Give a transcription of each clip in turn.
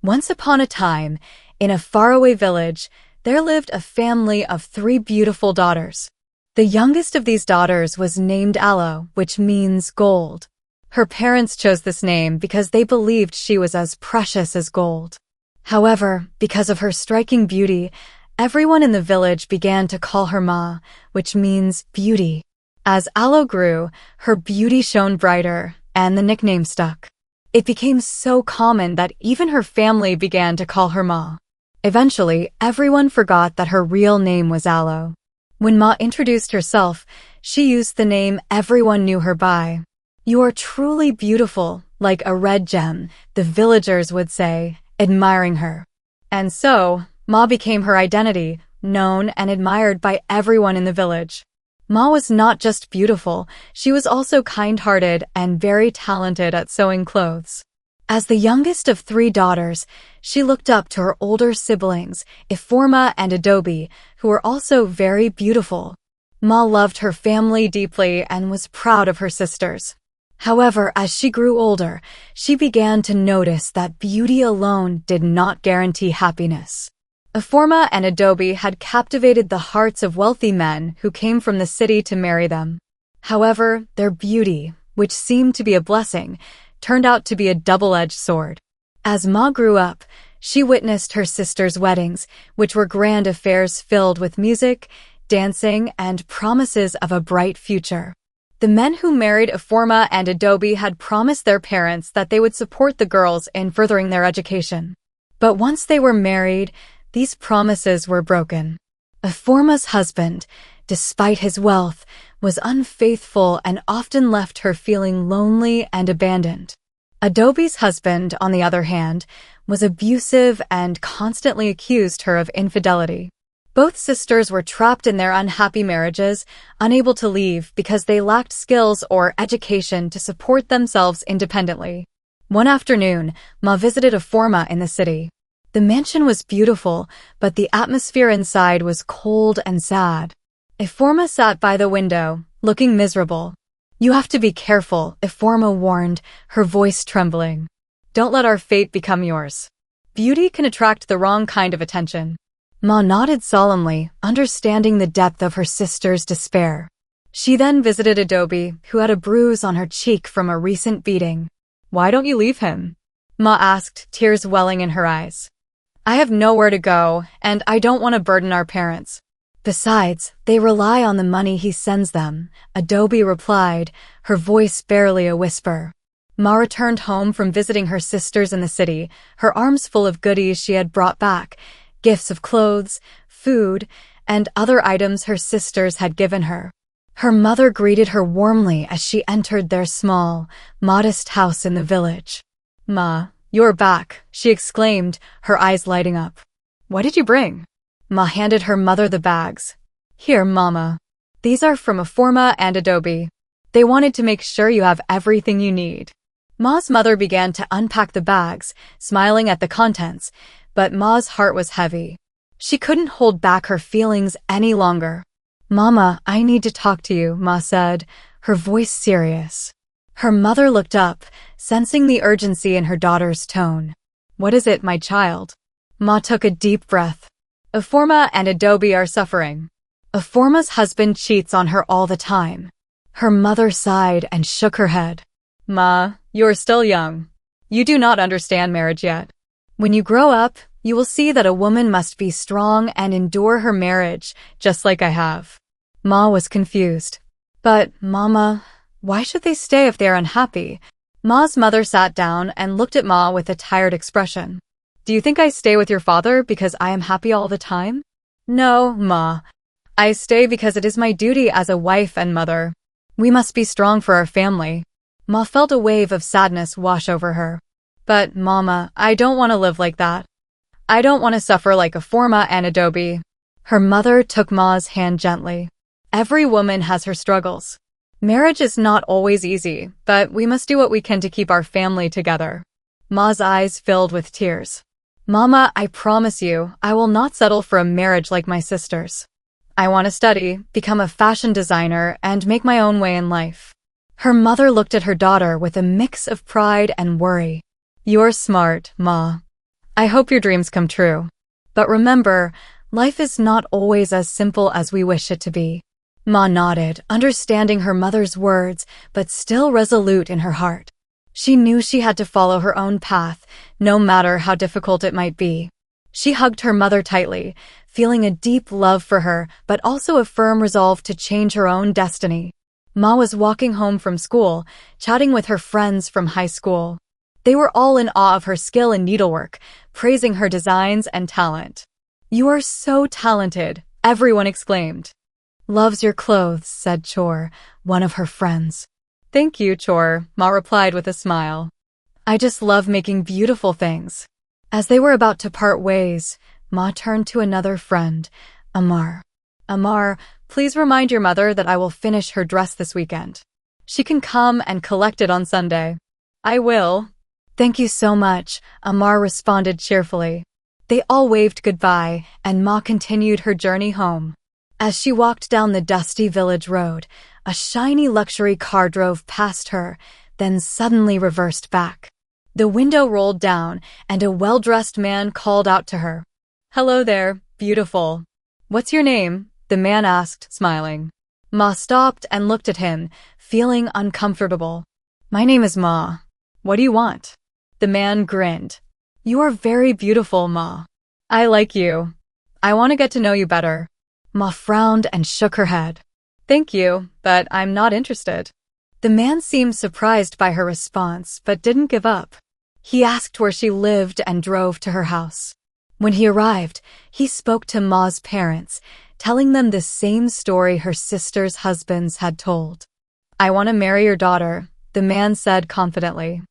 Once upon a time, in a faraway village, there lived a family of 3 beautiful daughters. The youngest of these daughters was named Aloe, which means gold. Her parents chose this name because they believed she was as precious as gold. However, because of her striking beauty, everyone in the village began to call her Ma, which means beauty. As Aloe grew, her beauty shone brighter, and the nickname stuck. It became so common that even her family began to call her Ma. Eventually, everyone forgot that her real name was Aloe. When Ma introduced herself, she used the name everyone knew her by. "You are truly beautiful, like a red gem," the villagers would say, admiring her. And so, Ma became her identity, known and admired by everyone in the village. Ma was not just beautiful, she was also kind-hearted and very talented at sewing clothes. As the youngest of 3 daughters, she looked up to her older siblings, Iforma and Adobe, who were also very beautiful. Ma loved her family deeply and was proud of her sisters. However, as she grew older, she began to notice that beauty alone did not guarantee happiness. Iforma and Adobe had captivated the hearts of wealthy men who came from the city to marry them. However, their beauty, which seemed to be a blessing, turned out to be a double-edged sword. As Ma grew up, she witnessed her sisters' weddings, which were grand affairs filled with music, dancing, and promises of a bright future. The men who married Iforma and Adobe had promised their parents that they would support the girls in furthering their education. But once they were married, these promises were broken. Iforma's husband, despite his wealth, was unfaithful and often left her feeling lonely and abandoned. Adobe's husband, on the other hand, was abusive and constantly accused her of infidelity. Both sisters were trapped in their unhappy marriages, unable to leave because they lacked skills or education to support themselves independently. One afternoon, Ma visited Iforma in the city. The mansion was beautiful, but the atmosphere inside was cold and sad. Iforma sat by the window, looking miserable. "You have to be careful," Iforma warned, her voice trembling. "Don't let our fate become yours. Beauty can attract the wrong kind of attention." Ma nodded solemnly, understanding the depth of her sister's despair. She then visited Adobe, who had a bruise on her cheek from a recent beating. "Why don't you leave him?" Ma asked, tears welling in her eyes. "I have nowhere to go, and I don't want to burden our parents. Besides, they rely on the money he sends them," Adobe replied, her voice barely a whisper. Ma returned home from visiting her sisters in the city, her arms full of goodies she had brought back, gifts of clothes, food, and other items her sisters had given her. Her mother greeted her warmly as she entered their small, modest house in the village. "Ma, you're back," she exclaimed, her eyes lighting up. "What did you bring?" Ma handed her mother the bags. "Here, Mama. These are from Iforma and Adobe. They wanted to make sure you have everything you need." Ma's mother began to unpack the bags, smiling at the contents, but Ma's heart was heavy. She couldn't hold back her feelings any longer. "Mama, I need to talk to you," Ma said, her voice serious. Her mother looked up, sensing the urgency in her daughter's tone. "What is it, my child?" Ma took a deep breath. "Iforma and Adobe are suffering. Iforma's husband cheats on her all the time." Her mother sighed and shook her head. "Ma, you're still young. You do not understand marriage yet. When you grow up, you will see that a woman must be strong and endure her marriage, just like I have." Ma was confused. "But, Mama, why should they stay if they are unhappy?" Ma's mother sat down and looked at Ma with a tired expression. "Do you think I stay with your father because I am happy all the time?" "No, Ma. I stay because it is my duty as a wife and mother. We must be strong for our family." Ma felt a wave of sadness wash over her. "But, Mama, I don't want to live like that. I don't want to suffer like Iforma and Adobe." Her mother took Ma's hand gently. "Every woman has her struggles. Marriage is not always easy, but we must do what we can to keep our family together." Ma's eyes filled with tears. "Mama, I promise you, I will not settle for a marriage like my sisters. I want to study, become a fashion designer, and make my own way in life." Her mother looked at her daughter with a mix of pride and worry. "You're smart, Ma. I hope your dreams come true. But remember, life is not always as simple as we wish it to be. Ma nodded, understanding her mother's words, but still resolute in her heart. She knew she had to follow her own path, no matter how difficult it might be. She hugged her mother tightly, feeling a deep love for her, but also a firm resolve to change her own destiny. Ma was walking home from school, chatting with her friends from high school. They were all in awe of her skill in needlework, praising her designs and talent. "You are so talented," everyone exclaimed. "Loves your clothes," said Chor, one of her friends. "Thank you, Chor," Ma replied with a smile. "I just love making beautiful things." As they were about to part ways, Ma turned to another friend, Amar. "Amar, please remind your mother that I will finish her dress this weekend. She can come and collect it on Sunday." "I will." "Thank you so much," Amar responded cheerfully. They all waved goodbye, and Ma continued her journey home. As she walked down the dusty village road, a shiny luxury car drove past her, then suddenly reversed back. The window rolled down, and a well-dressed man called out to her. "Hello there, beautiful." "What's your name?" the man asked, smiling. Ma stopped and looked at him, feeling uncomfortable. "My name is Ma. What do you want?" The man grinned. "You are very beautiful, Ma. I like you. I want to get to know you better." Ma frowned and shook her head. "Thank you, but I'm not interested." The man seemed surprised by her response, but didn't give up. He asked where she lived and drove to her house. When he arrived, he spoke to Ma's parents, telling them the same story her sister's husbands had told. "I want to marry your daughter," the man said confidently.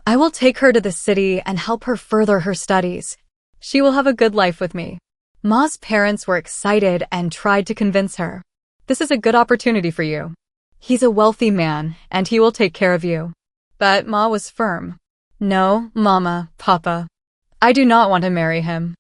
"I will take her to the city and help her further her studies. She will have a good life with me." Ma's parents were excited and tried to convince her. "This is a good opportunity for you. He's a wealthy man, and he will take care of you." But Ma was firm. "No, Mama, Papa. I do not want to marry him.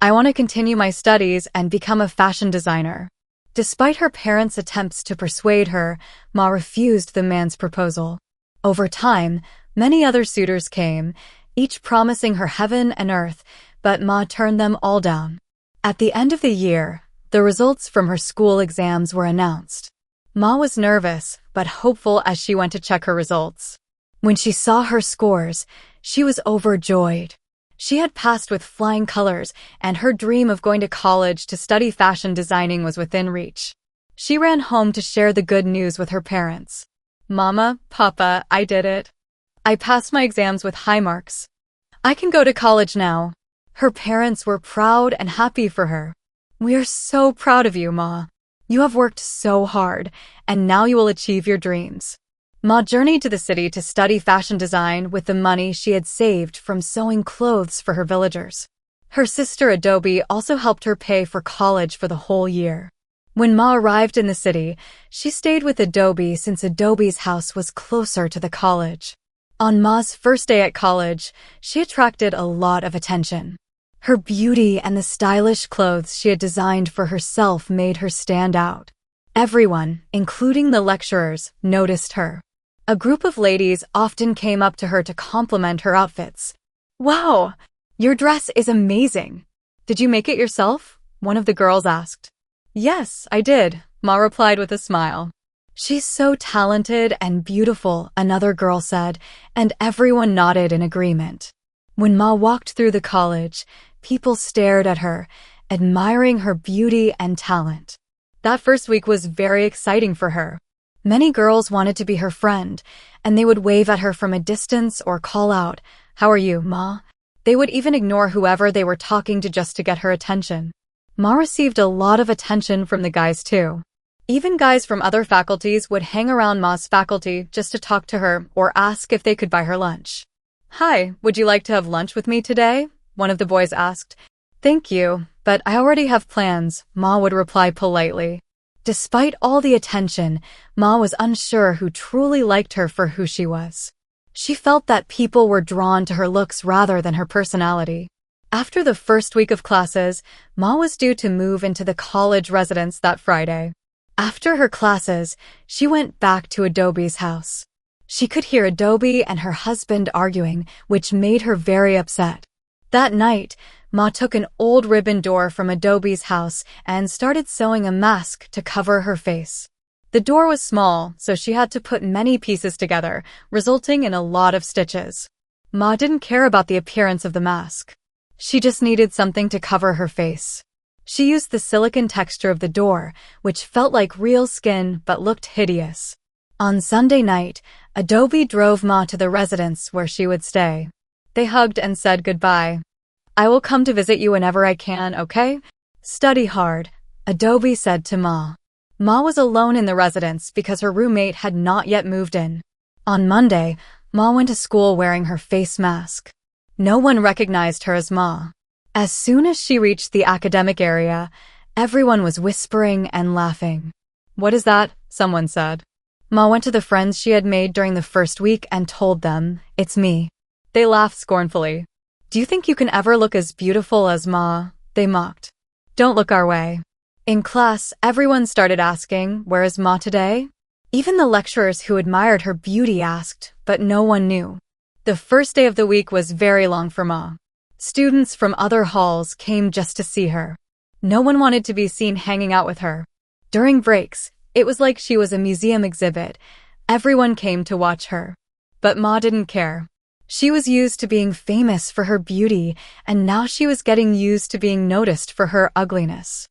I want to continue my studies and become a fashion designer." Despite her parents' attempts to persuade her, Ma refused the man's proposal. Over time, many other suitors came, each promising her heaven and earth, but Ma turned them all down. At the end of the year, the results from her school exams were announced. Ma was nervous, but hopeful as she went to check her results. When she saw her scores, she was overjoyed. She had passed with flying colors, and her dream of going to college to study fashion designing was within reach. She ran home to share the good news with her parents. "Mama, Papa, I did it. I passed my exams with high marks. I can go to college now." Her parents were proud and happy for her. "We are so proud of you, Ma. You have worked so hard, and now you will achieve your dreams." Ma journeyed to the city to study fashion design with the money she had saved from sewing clothes for her villagers. Her sister Adobe also helped her pay for college for the whole year. When Ma arrived in the city, she stayed with Adobe since Adobe's house was closer to the college. On Ma's first day at college, she attracted a lot of attention. Her beauty and the stylish clothes she had designed for herself made her stand out. Everyone, including the lecturers, noticed her. A group of ladies often came up to her to compliment her outfits. "Wow, your dress is amazing. Did you make it yourself?" one of the girls asked. "Yes, I did," Ma replied with a smile. "She's so talented and beautiful," another girl said, and everyone nodded in agreement. When Ma walked through the college, people stared at her, admiring her beauty and talent. That first week was very exciting for her. Many girls wanted to be her friend, and they would wave at her from a distance or call out, "How are you, Ma?" They would even ignore whoever they were talking to just to get her attention. Ma received a lot of attention from the guys too. Even guys from other faculties would hang around Ma's faculty just to talk to her or ask if they could buy her lunch. "Hi, would you like to have lunch with me today?" one of the boys asked. "Thank you, but I already have plans," Ma would reply politely. Despite all the attention, Ma was unsure who truly liked her for who she was. She felt that people were drawn to her looks rather than her personality. After the first week of classes, Ma was due to move into the college residence that Friday. After her classes, she went back to Adobe's house. She could hear Adobe and her husband arguing, which made her very upset. That night, Ma took an old ribbon door from Adobe's house and started sewing a mask to cover her face. The door was small, so she had to put many pieces together, resulting in a lot of stitches. Ma didn't care about the appearance of the mask. She just needed something to cover her face. She used the silicone texture of the door, which felt like real skin but looked hideous. On Sunday night, Adobe drove Ma to the residence where she would stay. They hugged and said goodbye. "I will come to visit you whenever I can, okay? Study hard," Adobe said to Ma. Ma was alone in the residence because her roommate had not yet moved in. On Monday, Ma went to school wearing her face mask. No one recognized her as Ma. As soon as she reached the academic area, everyone was whispering and laughing. "What is that?" someone said. Ma went to the friends she had made during the first week and told them, "It's me." They laughed scornfully. "Do you think you can ever look as beautiful as Ma?" they mocked. "Don't look our way." In class, everyone started asking, "Where is Ma today?" Even the lecturers who admired her beauty asked, but no one knew. The first day of the week was very long for Ma. Students from other halls came just to see her. No one wanted to be seen hanging out with her. During breaks, it was like she was a museum exhibit. Everyone came to watch her. But Ma didn't care. She was used to being famous for her beauty, and now she was getting used to being noticed for her ugliness.